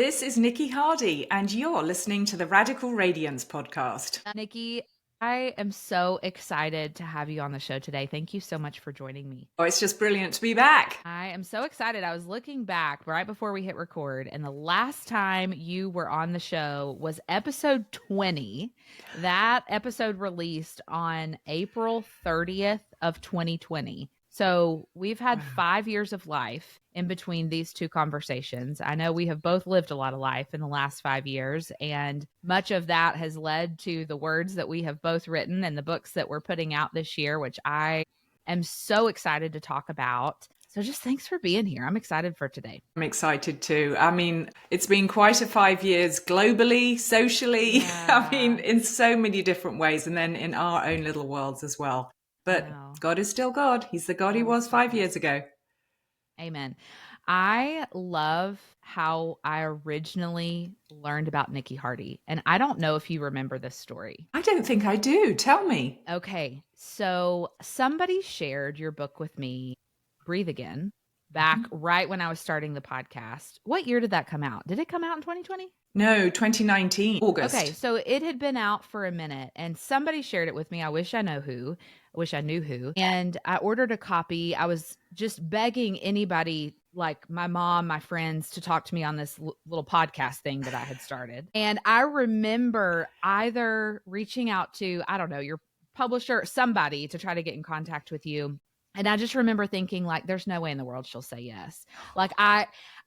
This is Niki Hardy, and you're listening to the Radical Radiance Podcast. Niki, I am so excited to have you on the show today. Thank you so much for joining me. Oh, it's just brilliant to be back. I am so excited. I was looking back right before we hit record, and the last time you were on the show was episode 20. That episode released on April 30th of 2020. So we've had 5 years of life in between these two conversations. I know we have both lived a lot of life in the last 5 years, and much of that has led to the words that we have both written and the books that we're putting out this year, which I am so excited to talk about. So just thanks for being here. I'm excited for today. I'm excited too. I mean, it's been quite a 5 years globally, socially, Yeah. in so many different ways, and then in our own little worlds as well. But God is still God. He's the God he was 5 years ago. Amen. I love how I originally learned about Niki Hardy. And I don't know if you remember this story. I don't think I do. Tell me. Okay. So somebody shared your book with me, Breathe Again, back right when I was starting the podcast. What year did that come out? Did it come out in 2020? No, 2019, August. Okay, so it had been out for a minute and somebody shared it with me. I wish I knew who. And I ordered a copy. I was just begging anybody, like my mom, my friends, to talk to me on this little podcast thing that I had started. And I remember either reaching out to, I don't know, your publisher, somebody to try to get in contact with you. And I just remember thinking, like, there's no way in the world she'll say yes. Like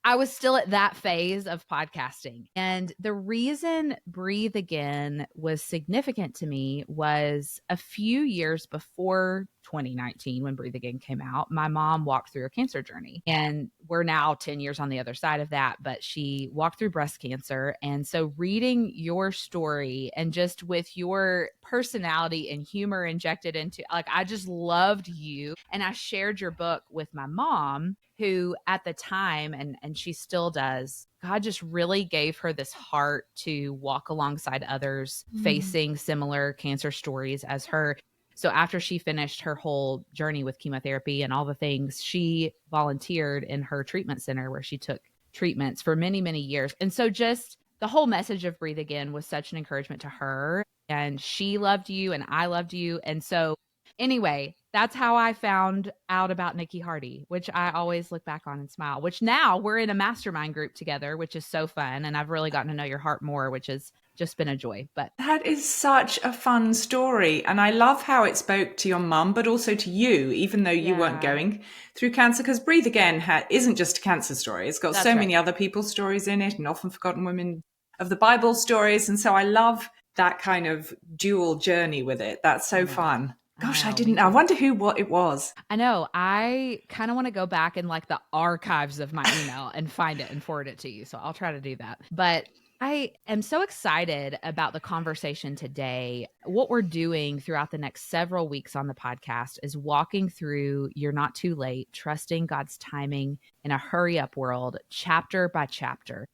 I was still at that phase of podcasting. And the reason Breathe Again was significant to me was a few years before 2019, when Breathe Again came out, my mom walked through her cancer journey. And we're now 10 years on the other side of that, but she walked through breast cancer. And so reading your story and just with your personality and humor injected into, like, I just loved you. And I shared your book with my mom, who at the time, and she still does, God just really gave her this heart to walk alongside others facing similar cancer stories as her. So after she finished her whole journey with chemotherapy and all the things, she volunteered in her treatment center where she took treatments for many, many years. And so just the whole message of Breathe Again was such an encouragement to her. And she loved you and I loved you. And so anyway, that's how I found out about Niki Hardy, which I always look back on and smile, which now we're in a mastermind group together, which is so fun. And I've really gotten to know your heart more, which has just been a joy. But that is such a fun story. And I love how it spoke to your mum, but also to you, even though you weren't going through cancer, because Breathe Again isn't just a cancer story. It's got many other people's stories in it and often forgotten women of the Bible stories. And so I love that kind of dual journey with it. That's so fun. Gosh, I wonder what it was. I know. I kind of want to go back in like the archives of my email and find it and forward it to you. So I'll try to do that. But I am so excited about the conversation today. What we're doing throughout the next several weeks on the podcast is walking through You're Not Too Late, trusting God's timing in a hurry up world, chapter by chapter.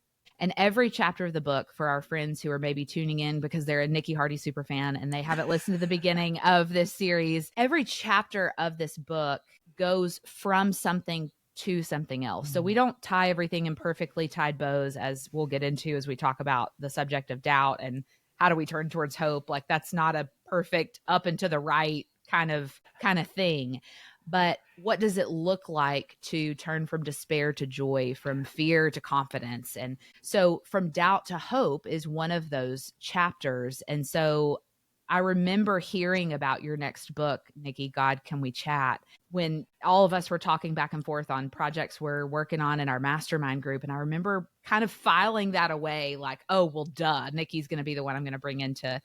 And every chapter of the book, for our friends who are maybe tuning in because they're a Niki Hardy super fan and they haven't listened to the beginning of this series, every chapter of this book goes from something to something else. So we don't tie everything in perfectly tied bows, as we'll get into as we talk about the subject of doubt and how do we turn towards hope. Like, that's not a perfect up and to the right kind of thing. But what does it look like to turn from despair to joy, from fear to confidence? And so from doubt to hope is one of those chapters. And so I remember hearing about your next book, Niki, God, Can We Chat, when all of us were talking back and forth on projects we're working on in our mastermind group. And I remember kind of filing that away like, oh, well, duh, Niki's going to be the one I'm going to bring into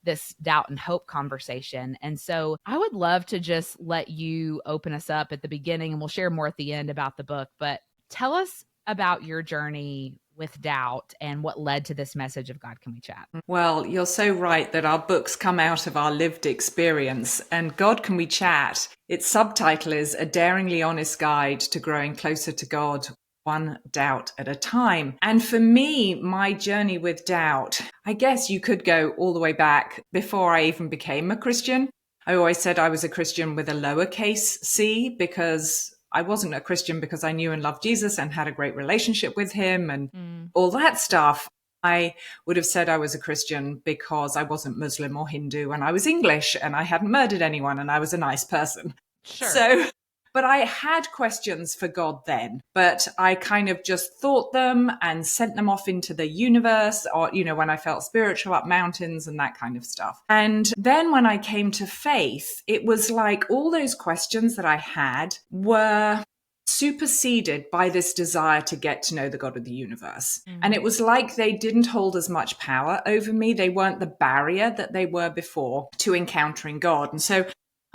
this doubt and hope conversation. And so I would love to just let you open us up at the beginning, and we'll share more at the end about the book. But tell us about your journey with doubt and what led to this message of God, Can We Chat? Well, you're so right that our books come out of our lived experience, and God, Can We Chat? Its subtitle is A Daringly Honest Guide to Growing Closer to God, One Doubt at a Time. And for me, my journey with doubt, I guess you could go all the way back before I even became a Christian. I always said I was a Christian with a lowercase c because I wasn't a Christian because I knew and loved Jesus and had a great relationship with him and all that stuff. I would have said I was a Christian because I wasn't Muslim or Hindu and I was English and I hadn't murdered anyone and I was a nice person. Sure. So, but I had questions for God then, but I kind of just thought them and sent them off into the universe, or, you know, when I felt spiritual, up mountains and that kind of stuff. And then when I came to faith, it was like all those questions that I had were superseded by this desire to get to know the God of the universe. And it was like they didn't hold as much power over me. They weren't the barrier that they were before to encountering God. And so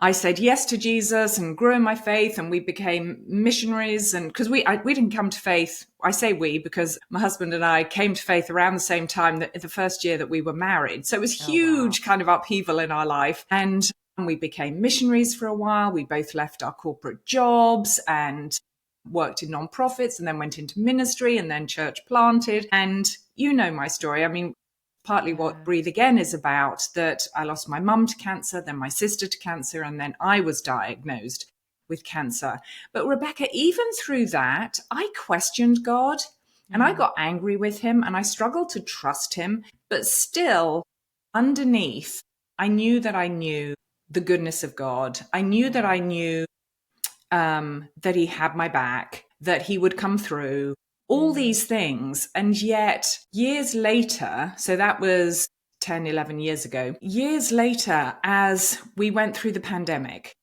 I said yes to Jesus and grew in my faith, and we became missionaries. And because we didn't come to faith, I say we because my husband and I came to faith around the same time, that the first year that we were married. So it was huge kind of upheaval in our life. And we became missionaries for a while. We both left our corporate jobs and worked in nonprofits and then went into ministry and then church planted. And you know my story. I mean, partly what Breathe Again is about, that I lost my mum to cancer, then my sister to cancer, and then I was diagnosed with cancer. But Rebecca, even through that, I questioned God and I got angry with him and I struggled to trust him. But still, underneath, I knew that I knew the goodness of God. I knew that I knew that he had my back, that he would come through, all these things. And yet years later, so that was 10, 11 years ago, years later, as we went through the pandemic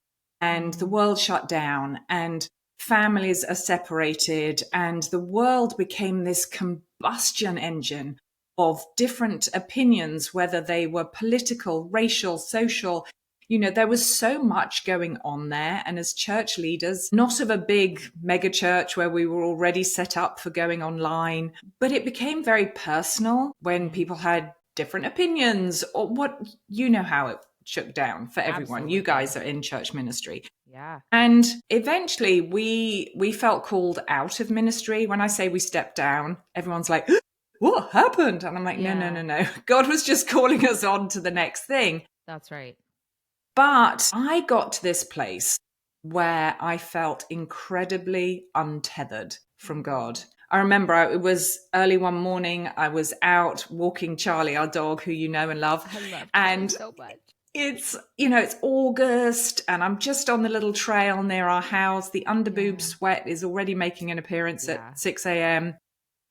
and the world shut down and families are separated and the world became this combustion engine of different opinions, whether they were political, racial, social. You know, there was so much going on there. And as church leaders, not of a big mega church where we were already set up for going online, but it became very personal when people had different opinions, or what, you know, how it shook down for everyone. Absolutely. You guys are in church ministry. Yeah. And eventually we felt called out of ministry. When I say we stepped down, everyone's like, what happened? And I'm like, no. God was just calling us on to the next thing. That's right. But I got to this place where I felt incredibly untethered from God. I remember it was early one morning. I was out walking Charlie, our dog, who you know and love. I love and so much. It's, you know, it's August and I'm just on the little trail near our house. The underboob sweat is already making an appearance at 6 a.m.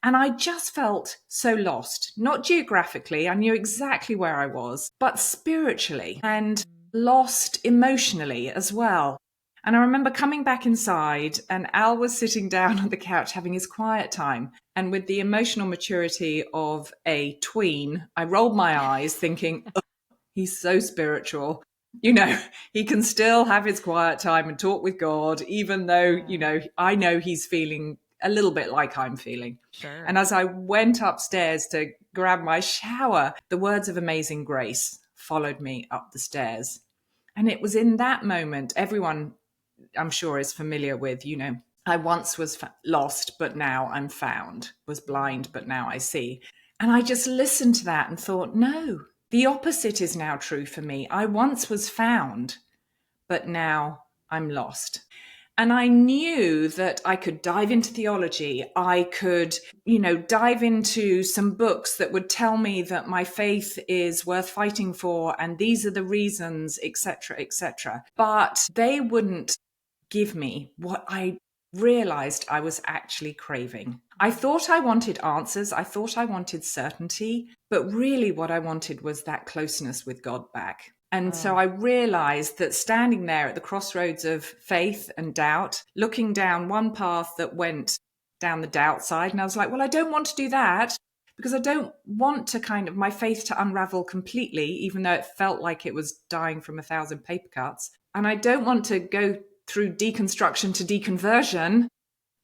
And I just felt so lost, not geographically. I knew exactly where I was, but spiritually, and lost emotionally as well. And I remember coming back inside and Al was sitting down on the couch having his quiet time. And with the emotional maturity of a tween, I rolled my eyes thinking, oh, he's so spiritual. You know, he can still have his quiet time and talk with God, even though, you know, I know he's feeling a little bit like I'm feeling. Sure. And as I went upstairs to grab my shower, the words of Amazing Grace followed me up the stairs. And it was in that moment, everyone I'm sure is familiar with, you know, I once was lost, but now I'm found, was blind, but now I see. And I just listened to that and thought, no, the opposite is now true for me. I once was found, but now I'm lost. And I knew that I could dive into theology. I could, you know, dive into some books that would tell me that my faith is worth fighting for and these are the reasons, etc., etc. But they wouldn't give me what I realized I was actually craving. I thought I wanted answers. I thought I wanted certainty. But really what I wanted was that closeness with God back. And so I realized that standing there at the crossroads of faith and doubt, looking down one path that went down the doubt side, and I was like, well, I don't want to do that because I don't want to kind of my faith to unravel completely, even though it felt like it was dying from 1,000 paper cuts. And I don't want to go through deconstruction to deconversion,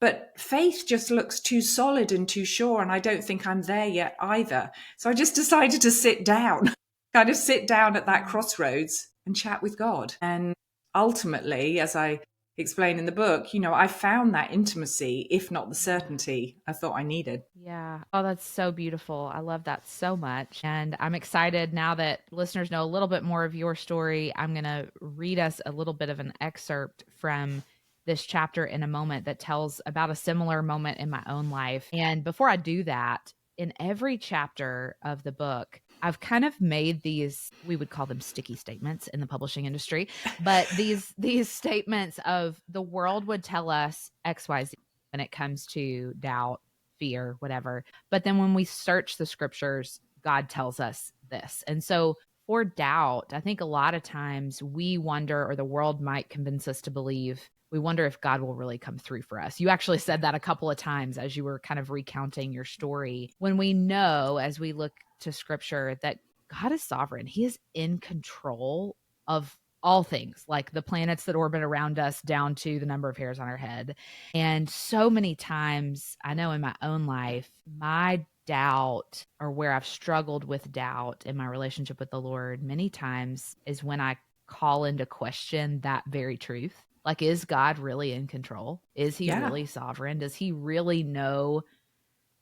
but faith just looks too solid and too sure. And I don't think I'm there yet either. So I just decided to sit down. Kind of sit down at that crossroads and chat with God. And ultimately, as I explain in the book, you know, I found that intimacy, if not the certainty I thought I needed. Yeah. Oh, that's so beautiful. I love that so much. And I'm excited now that listeners know a little bit more of your story. I'm going to read us a little bit of an excerpt from this chapter in a moment that tells about a similar moment in my own life. And before I do that, in every chapter of the book, I've kind of made these, we would call them sticky statements in the publishing industry, but these statements of the world would tell us XYZ when it comes to doubt, fear, whatever. But then when we search the scriptures, God tells us this. And so for doubt, I think a lot of times we wonder, or the world might convince us to believe, we wonder if God will really come through for us. You actually said that a couple of times as you were kind of recounting your story. When we know, as we look to scripture, that God is sovereign, He is in control of all things, like the planets that orbit around us down to the number of hairs on our head. And so many times, I know in my own life, my doubt, or where I've struggled with doubt in my relationship with the Lord many times, is when I call into question that very truth. Like, is God really in control? Is He really sovereign? Does He really know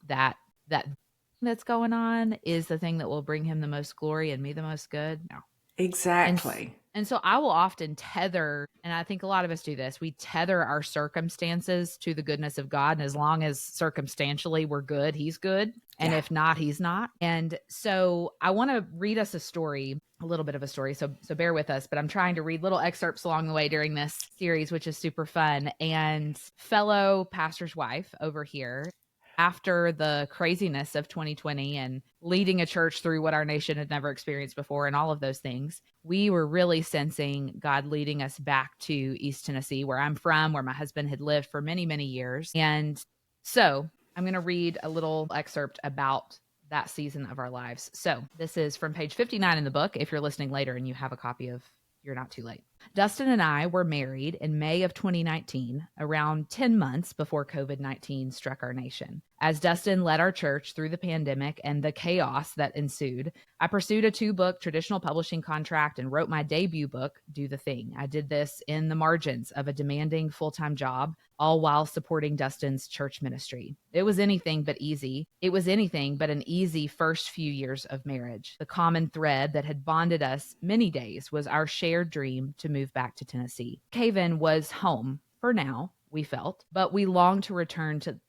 that that's going on is the thing that will bring Him the most glory and me the most good? No. Exactly. And so I will often tether, and I think a lot of us do this, we tether our circumstances to the goodness of God. And as long as circumstantially we're good, He's good. And if not, He's not. And so I want to read us a story, a little bit of a story. So bear with us, but I'm trying to read little excerpts along the way during this series, which is super fun. And fellow pastor's wife over here, after the craziness of 2020 and leading a church through what our nation had never experienced before and all of those things, we were really sensing God leading us back to East Tennessee, where I'm from, where my husband had lived for many, many years. And so I'm going to read a little excerpt about that season of our lives. So this is from page 59 in the book. If you're listening later and you have a copy of You're Not Too Late. Dustin and I were married in May of 2019, around 10 months before COVID-19 struck our nation. As Dustin led our church through the pandemic and the chaos that ensued, I pursued a 2-book traditional publishing contract and wrote my debut book, Do the Thing. I did this in the margins of a demanding full-time job, all while supporting Dustin's church ministry. It was anything but easy. It was anything but an easy first few years of marriage. The common thread that had bonded us many days was our shared dream to move back to Tennessee. Caven was home for now, we felt, but we longed to return to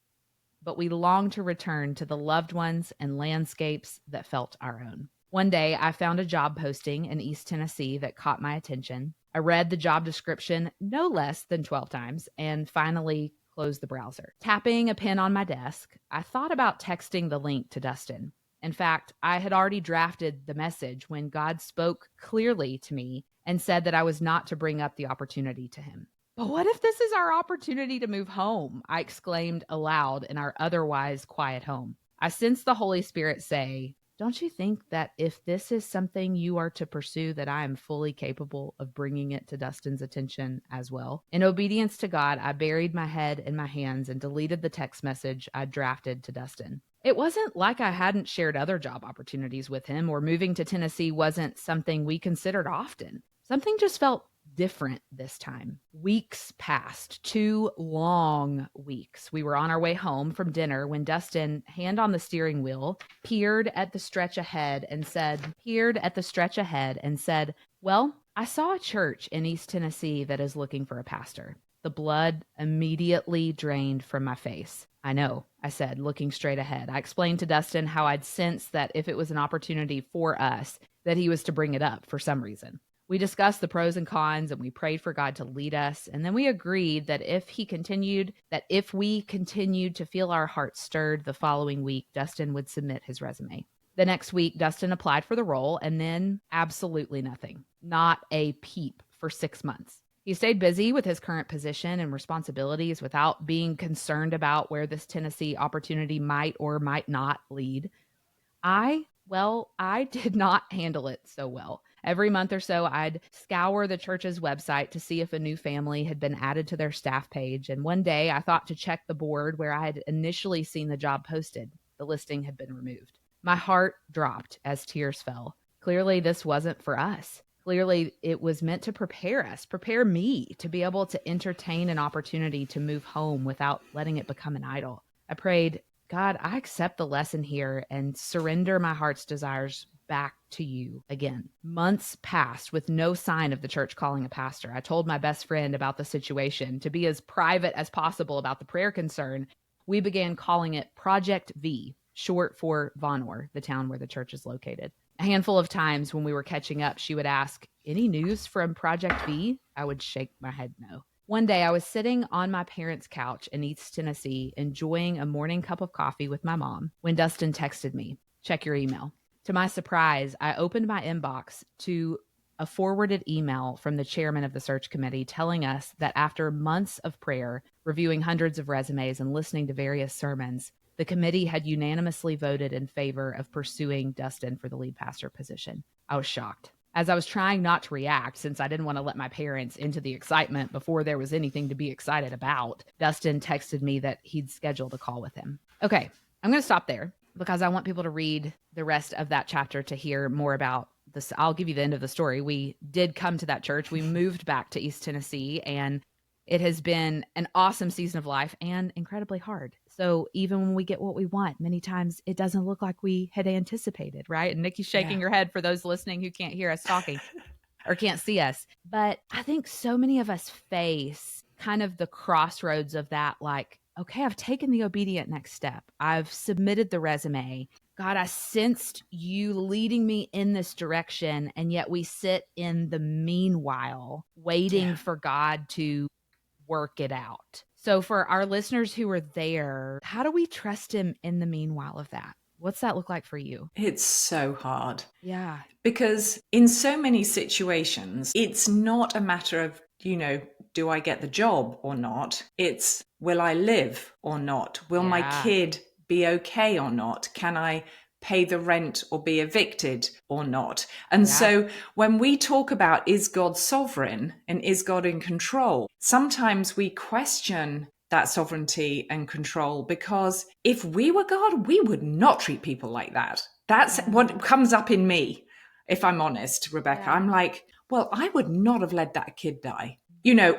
the loved ones and landscapes that felt our own. One day, I found a job posting in East Tennessee that caught my attention. I read the job description no less than 12 times and finally closed the browser. Tapping a pen on my desk, I thought about texting the link to Dustin. In fact, I had already drafted the message when God spoke clearly to me and said that I was not to bring up the opportunity to him. But what if this is our opportunity to move home? I exclaimed aloud in our otherwise quiet home. I sensed the Holy Spirit say, don't you think that if this is something you are to pursue, that I am fully capable of bringing it to Dustin's attention as well? In obedience to God, I buried my head in my hands and deleted the text message I drafted to Dustin. It wasn't like I hadn't shared other job opportunities with him, or moving to Tennessee wasn't something we considered often. Something just felt different this time. Weeks passed, 2 long weeks. We were on our way home from dinner when Dustin, hand on the steering wheel, peered at the stretch ahead and said, well, I saw a church in East Tennessee that is looking for a pastor. The blood immediately drained from my face. I know, I said, looking straight ahead. I explained to Dustin how I'd sensed that if it was an opportunity for us, that he was to bring it up for some reason. We discussed the pros and cons and we prayed for God to lead us. And then we agreed that if we continued to feel our hearts stirred the following week, Dustin would submit his resume. The next week, Dustin applied for the role, and then absolutely nothing. Not a peep for 6 months. He stayed busy with his current position and responsibilities without being concerned about where this Tennessee opportunity might or might not lead. I did not handle it so well. Every month or so, I'd scour the church's website to see if a new family had been added to their staff page. And one day I thought to check the board where I had initially seen the job posted. The listing had been removed. My heart dropped as tears fell. Clearly, this wasn't for us. Clearly, it was meant to prepare me to be able to entertain an opportunity to move home without letting it become an idol. I prayed, God, I accept the lesson here and surrender my heart's desires back to you again. Months passed with no sign of the church calling a pastor. I told my best friend about the situation. To be as private as possible about the prayer concern, we began calling it Project V, short for Vonore, the town where the church is located. A handful of times when we were catching up, she would ask, "Any news from Project V?" I would shake my head no. One day I was sitting on my parents' couch in East Tennessee, enjoying a morning cup of coffee with my mom, when Dustin texted me, "Check your email." To my surprise, I opened my inbox to a forwarded email from the chairman of the search committee telling us that after months of prayer, reviewing hundreds of resumes and listening to various sermons, the committee had unanimously voted in favor of pursuing Dustin for the lead pastor position. I was shocked. As I was trying not to react, since I didn't want to let my parents into the excitement before there was anything to be excited about, Dustin texted me that he'd scheduled a call with him. Okay, I'm going to stop there because I want people to read the rest of that chapter to hear more about this. I'll give you the end of the story. We did come to that church. We moved back to East Tennessee, and it has been an awesome season of life and incredibly hard. So even when we get what we want, many times it doesn't look like we had anticipated, right? And Niki's shaking her head for those listening who can't hear us talking or can't see us. But I think so many of us face kind of the crossroads of that, like, okay, I've taken the obedient next step. I've submitted the resume. God, I sensed you leading me in this direction. And yet we sit in the meanwhile, waiting for God to work it out. So for our listeners who are there, how do we trust him in the meanwhile of that? What's that look like for you? It's so hard. Yeah. Because in so many situations, it's not a matter of, do I get the job or not? It's, will I live or not? Will my kid be okay or not? Can I pay the rent or be evicted or not? And so when we talk about, is God sovereign and is God in control? Sometimes we question that sovereignty and control, because if we were God, we would not treat people like that. That's what comes up in me. If I'm honest, Rebecca, I'm like, well, I would not have let that kid die,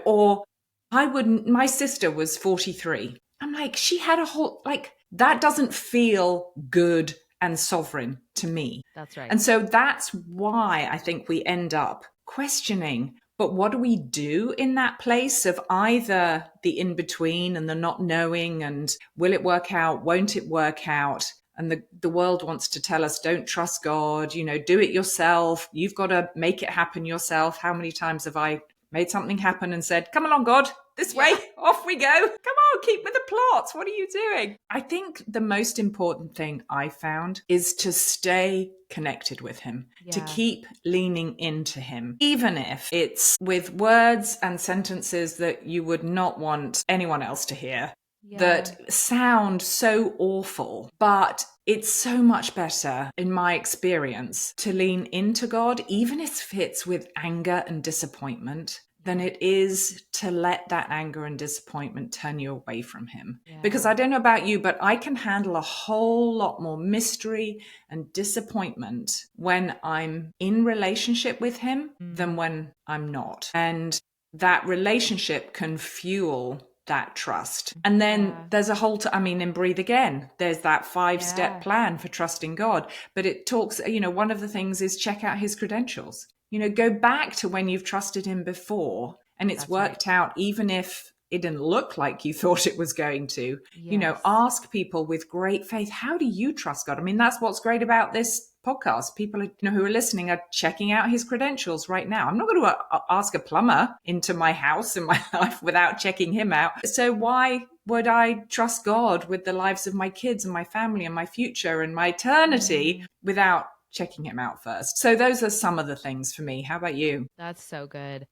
or I wouldn't. My sister was 43. I'm like, she had a whole, that doesn't feel good and sovereign to me. That's right. And so that's why I think we end up questioning, but what do we do in that place of either the in-between and the not knowing, and will it work out? Won't it work out? And the world wants to tell us, don't trust God, do it yourself. You've got to make it happen yourself. How many times have I made something happen and said, come along, God, this way, off we go. Come on, keep with the plots. What are you doing? I think the most important thing I found is to stay connected with him, to keep leaning into him, even if it's with words and sentences that you would not want anyone else to hear. That sound so awful, but it's so much better, in my experience, to lean into God, even if it's with anger and disappointment, than it is to let that anger and disappointment turn you away from him. Because I don't know about you, but I can handle a whole lot more mystery and disappointment when I'm in relationship with him than when I'm not. And that relationship can fuel that trust. And then there's a whole, in Breathe Again, there's that 5-step plan for trusting God. But it talks, one of the things is check out his credentials. Go back to when you've trusted him before and it's worked out, even if it didn't look like you thought it was going to. Ask people with great faith, how do you trust God? That's what's great about this podcast. People who are listening are checking out his credentials right now. I'm not going to ask a plumber into my house and my life without checking him out. So why would I trust God with the lives of my kids and my family and my future and my eternity without checking him out first? So those are some of the things for me. How about you? That's so good.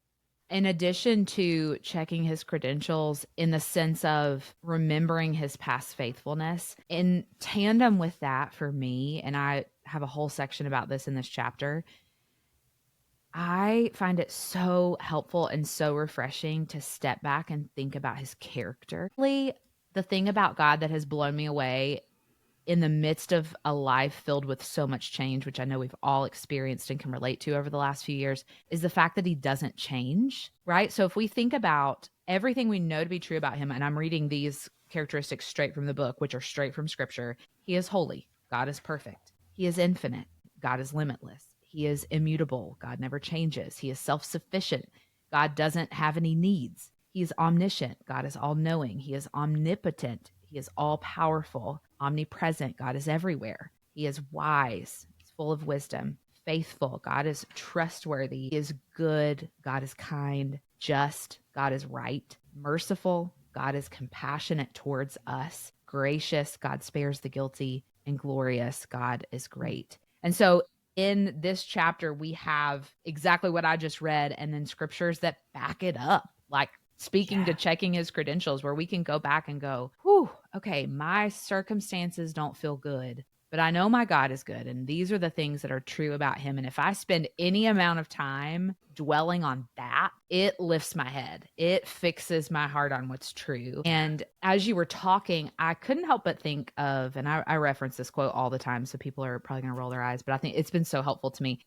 In addition to checking his credentials in the sense of remembering his past faithfulness, in tandem with that for me, and I have a whole section about this in this chapter, I find it so helpful and so refreshing to step back and think about his character. The thing about God that has blown me away in the midst of a life filled with so much change, which I know we've all experienced and can relate to over the last few years, is the fact that he doesn't change, right? So if we think about everything we know to be true about him, and I'm reading these characteristics straight from the book, which are straight from scripture, he is holy. God is perfect. He is infinite. God is limitless. He is immutable. God never changes. He is self-sufficient. God doesn't have any needs. He is omniscient. God is all-knowing. He is omnipotent. He is all-powerful, omnipresent. God is everywhere. He is wise. He's full of wisdom, faithful. God is trustworthy. He is good. God is kind, just. God is right, merciful. God is compassionate towards us, gracious. God spares the guilty, and glorious. God is great. And so in this chapter, we have exactly what I just read, and then scriptures that back it up, like speaking to checking his credentials, where we can go back and go, whew, okay, my circumstances don't feel good, but I know my God is good. And these are the things that are true about him. And if I spend any amount of time dwelling on that, it lifts my head. It fixes my heart on what's true. And as you were talking, I couldn't help but think of, and I reference this quote all the time, so people are probably going to roll their eyes, but I think it's been so helpful to me.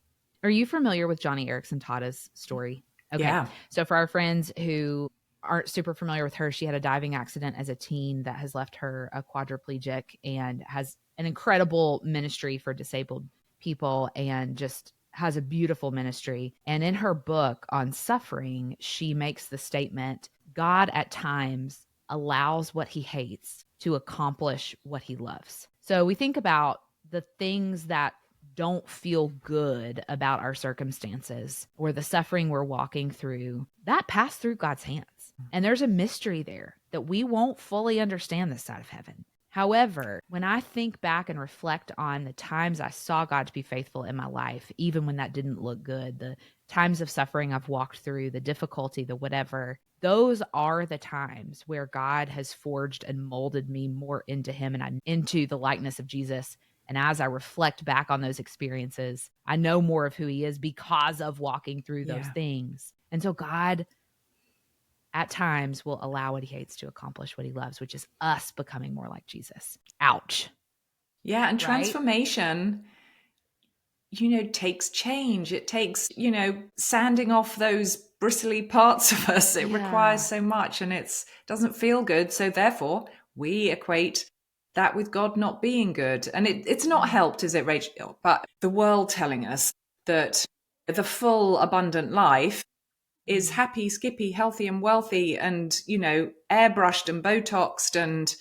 Are you familiar with Johnny Erickson Tada's story? Okay. Yeah. So for our friends who aren't super familiar with her, she had a diving accident as a teen that has left her a quadriplegic, and has an incredible ministry for disabled people, and just has a beautiful ministry. And in her book on suffering, she makes the statement, God at times allows what he hates to accomplish what he loves. So we think about the things that don't feel good about our circumstances or the suffering we're walking through, that pass through God's hands. And there's a mystery there that we won't fully understand this side of heaven. However, when I think back and reflect on the times I saw God to be faithful in my life, even when that didn't look good, the times of suffering I've walked through, the difficulty, the whatever, those are the times where God has forged and molded me more into him and into the likeness of Jesus. And as I reflect back on those experiences, I know more of who he is because of walking through those things. And so God at times will allow what he hates to accomplish what he loves, which is us becoming more like Jesus. Ouch. Yeah. And transformation, takes change. It takes, sanding off those bristly parts of us. It requires so much, and it doesn't feel good. So therefore, we equate that with God not being good. And it's not helped, is it, Rachel? But the world telling us that the full, abundant life is happy, skippy, healthy and wealthy, and, airbrushed and Botoxed and,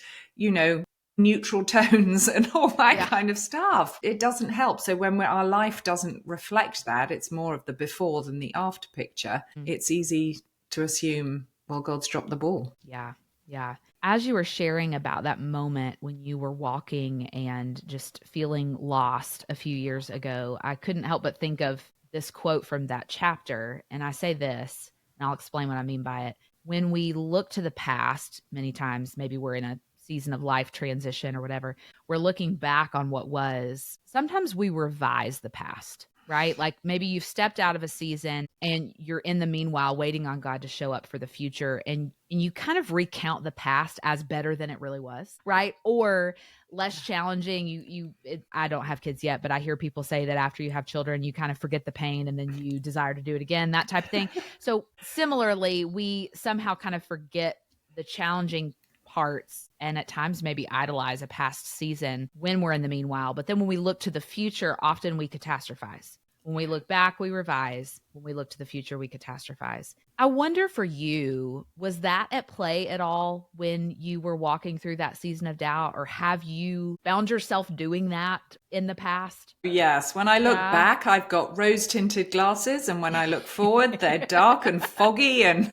neutral tones and all that kind of stuff. It doesn't help. So when our life doesn't reflect that, it's more of the before than the after picture. It's easy to assume, well, God's dropped the ball. Yeah. Yeah. As you were sharing about that moment when you were walking and just feeling lost a few years ago, I couldn't help but think of this quote from that chapter. And I say this, and I'll explain what I mean by it. When we look to the past, many times, maybe we're in a season of life transition or whatever, we're looking back on what was. Sometimes we revise the past, right? Like maybe you've stepped out of a season and you're in the meanwhile waiting on God to show up for the future, and you kind of recount the past as better than it really was, right? Or less challenging. I don't have kids yet, but I hear people say that after you have children, you kind of forget the pain and then you desire to do it again, that type of thing. So similarly, we somehow kind of forget the challenging parts and at times maybe idolize a past season when we're in the meanwhile. But then when we look to the future, often we catastrophize. When we look back, we revise. When we look to the future, we catastrophize. I wonder for you, was that at play at all when you were walking through that season of doubt, or have you found yourself doing that in the past? Yes. When I look back, I've got rose-tinted glasses, and when I look forward, they're dark and foggy and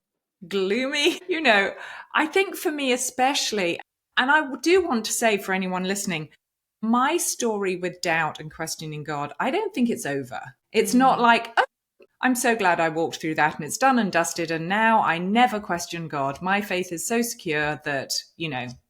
gloomy. I think for me especially, and I do want to say for anyone listening, my story with doubt and questioning God, I don't think it's over. It's not like, oh, I'm so glad I walked through that and it's done and dusted, and now I never question God. My faith is so secure that,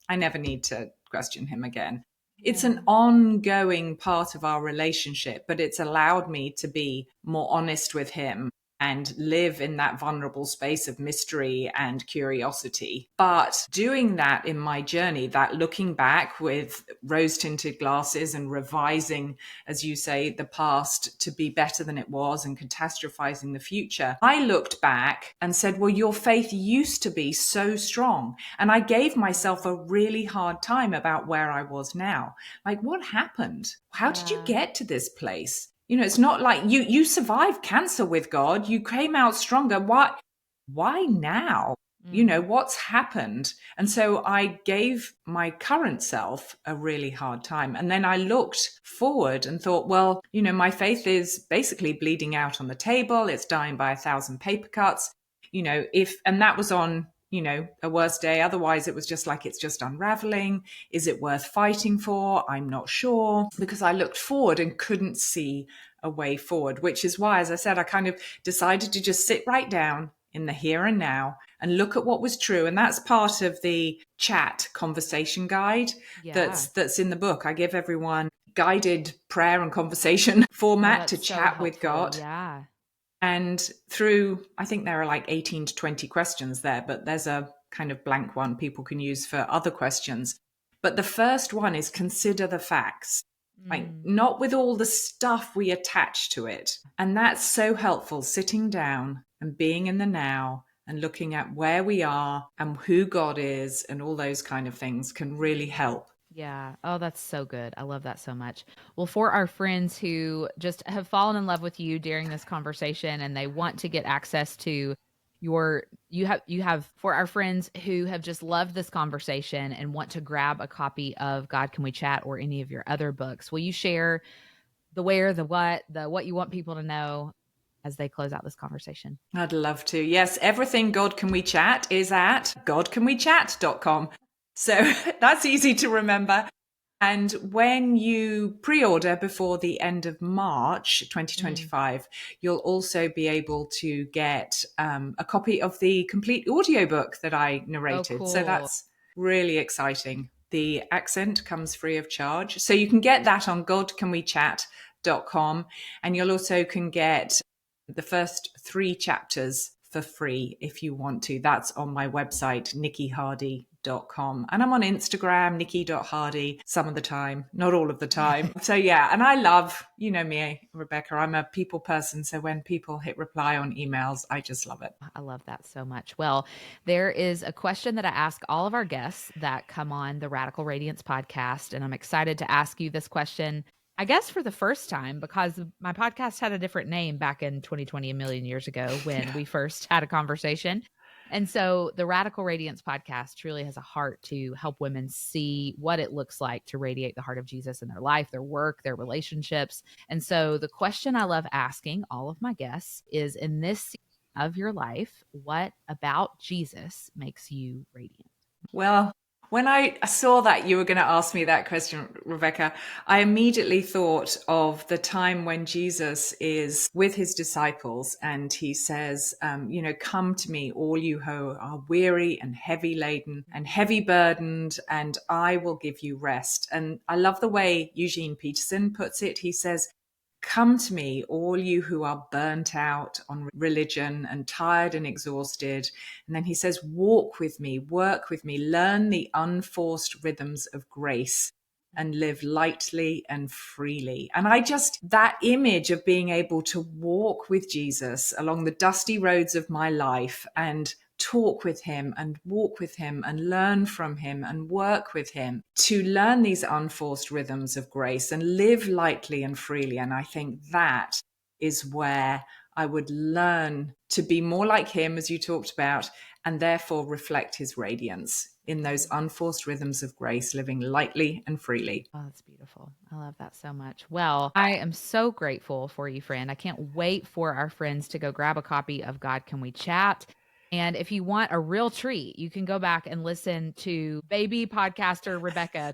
I never need to question him again. It's an ongoing part of our relationship, but it's allowed me to be more honest with him and live in that vulnerable space of mystery and curiosity. But doing that in my journey, that looking back with rose-tinted glasses and revising, as you say, the past to be better than it was and catastrophizing the future, I looked back and said, well, your faith used to be so strong. And I gave myself a really hard time about where I was now. Like, what happened? How did you get to this place? it's not like you survived cancer with God. You came out stronger. Why now? What's happened? And so I gave my current self a really hard time. And then I looked forward and thought, well, my faith is basically bleeding out on the table. It's dying by 1,000 paper cuts. And that was on, a worse day. Otherwise, it was just like, it's just unraveling. Is it worth fighting for? I'm not sure, because I looked forward and couldn't see a way forward, which is why, as I said, I kind of decided to just sit right down in the here and now and look at what was true. And that's part of the chat conversation guide that's in the book. I give everyone guided prayer and conversation format to chat with God. Yeah. And through, I think there are like 18 to 20 questions there, but there's a kind of blank one people can use for other questions. But the first one is consider the facts. Like, not with all the stuff we attach to it. And that's so helpful, sitting down and being in the now and looking at where we are and who God is and all those kind of things can really help. Yeah. Oh, that's so good. I love that so much. Well, for our friends who just have fallen in love with you during this conversation and they want to get access to you have for our friends who have just loved this conversation and want to grab a copy of God Can We Chat or any of your other books, will you share the where, the what you want people to know as they close out this conversation? I'd love to. Yes, everything God Can We Chat is at godcanwechat.com. So that's easy to remember. And when you pre-order before the end of March 2025, you'll also be able to get a copy of the complete audiobook that I narrated. Oh, cool. So that's really exciting. The accent comes free of charge. So you can get that on godcanwechat.com. And you'll also can get the first 3 chapters for free if you want to. That's on my website, nikihardy.com. And I'm on Instagram, niki.hardy, some of the time, not all of the time. So yeah, and I love, you know me, Rebecca, I'm a people person. So when people hit reply on emails, I just love it. I love that so much. Well, there is a question that I ask all of our guests that come on the Radical Radiance podcast. And I'm excited to ask you this question, I guess for the first time, because my podcast had a different name back in 2020, a million years ago, when we first had a conversation. And so the Radical Radiance podcast truly has a heart to help women see what it looks like to radiate the heart of Jesus in their life, their work, their relationships. And so the question I love asking all of my guests is, in this season of your life, what about Jesus makes you radiant? Well, when I saw that you were going to ask me that question, Rebecca, I immediately thought of the time when Jesus is with his disciples and he says, come to me, all you who are weary and heavy laden and heavy burdened, and I will give you rest. And I love the way Eugene Peterson puts it. He says, come to me, all you who are burnt out on religion and tired and exhausted. And then he says, walk with me, work with me, learn the unforced rhythms of grace and live lightly and freely. And that image of being able to walk with Jesus along the dusty roads of my life and talk with him and walk with him and learn from him and work with him to learn these unforced rhythms of grace and live lightly and freely. And I think that is where I would learn to be more like him, as you talked about, and therefore reflect his radiance in those unforced rhythms of grace, living lightly and freely. Oh, that's beautiful. I love that so much. Well, I am so grateful for you, friend. I can't wait for our friends to go grab a copy of God Can We Chat. And if you want a real treat, you can go back and listen to baby podcaster Rebecca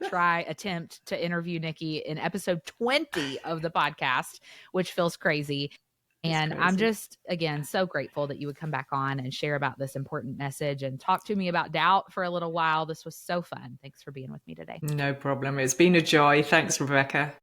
attempt to interview Niki in episode 20 of the podcast, which feels crazy. And I'm just, again, so grateful that you would come back on and share about this important message and talk to me about doubt for a little while. This was so fun. Thanks for being with me today. No problem. It's been a joy. Thanks, Rebecca.